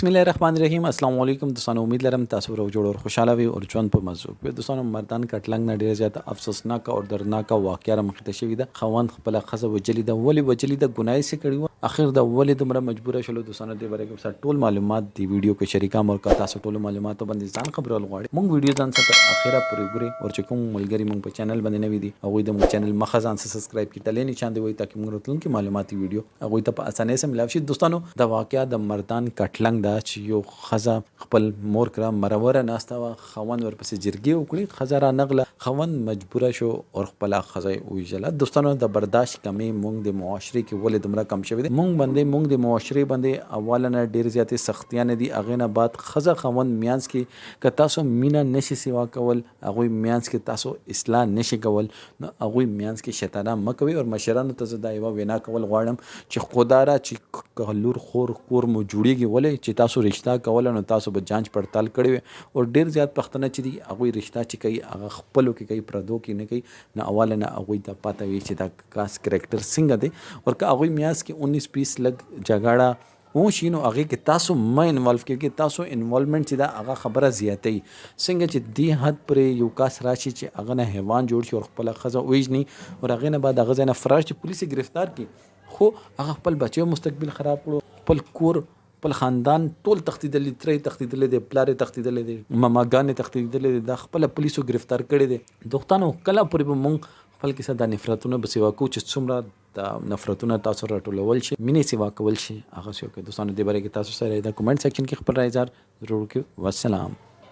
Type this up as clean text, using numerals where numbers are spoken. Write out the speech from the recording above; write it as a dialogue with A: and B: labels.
A: बिस्मिल्लाहिर्रहमानिर्रहीम अस्सलाम वालेकुम दोस्तों। उम्मीद लरम तासु रोग जोड़ और खुशहाल भी और ژوند په مزو په دوستانو مردان کټلنګ نه ډیر زیات افسوسناک او دردناک واقعیا مخته شوې ده. خوند خپل خزه وجلی ده ولی وجلی ده ګناي سي کړي و اخر د ولې دومره مجبوره شول دوستانو دې باره کې ټول معلومات دی ویډیو کې شریکام او تاسو ټول معلومات باندې ځان خبرول غواړي. مونږ ویډیو ځان سره اخره پورې ګوري او چې کوم ملګری مونږ په چینل باندې نوی دي او د مونږ چینل مخه ځان سبسکرایب کړئ تلې نشان دی وي تاکي مونږ راتلونکي معلوماتي ویډیو هغه ته په اسانۍ سره ملاوي شي. دوستانو د واقعیا د مردان کټلنګ دا چې یو خزه خپل مور کرا مروره ناستا و خوند ورپسې جرګي وکړي خزه را نغله خوند مجبوره شو او خپل خزه ویجله. دوستانو د برداشت کمی مونږ د معاشري کې ولې دومره کم شوی دی. مونږ د معاشري باندې اولنه ډیر زیاتې سختیانه دي. اغه نه بعد خزه خوند میانس کې ک تاسو مینا نشي سیوا کول اغه میانس کې تاسو اصلاح نشي کول نو اغه میانس کې شیطانه مکوي او مشرانو ته زدا یو وینا کول غواړم چې خدای را چې لور خور کور مو جوړیږي ولې چې تاسو رشتہ کول نو تاسو به جانچ پړتال کړی او ډیر زیات پښتنه چې دی هغه رشتہ چې کوي هغه خپلو کې کوي پردو کې نه کوي نه اول نه هغه ته پته وي چې دا کاس کریکټر څنګه دی او که هغه میاس کې 19-20 لګ جګړه او شینو هغه کې تاسو مې انوالو کې تاسو انوالومنت چې دا هغه خبره زیاتې څنګه چې دی حد پر یو کاس راشي چې هغه نه حیوان جوړ شي او خپل خزه وېجني او هغه نه بعد هغه نه فراش چې پولیس گرفتار کی خو هغه خپل بچو مستقبل خراب کړو خپل کور خپل خاندان ټول تختیدلې ترې تختیدلې د پلار تختیدلې د ماماګان تختیدلې د خپل پولیسو گرفتار کړي دي. دوستانو کله پرې مونږ خپل کیسه د نفرتونو به سیوا کو چې څومره د نفرتونو تاسو راټولول شي مینې سیوا کول شي هغه څه کوي. دوستانو دې باره کې تاسو سره د کمنټ سیکشن کې خپل رائے ضرور کړئ. والسلام.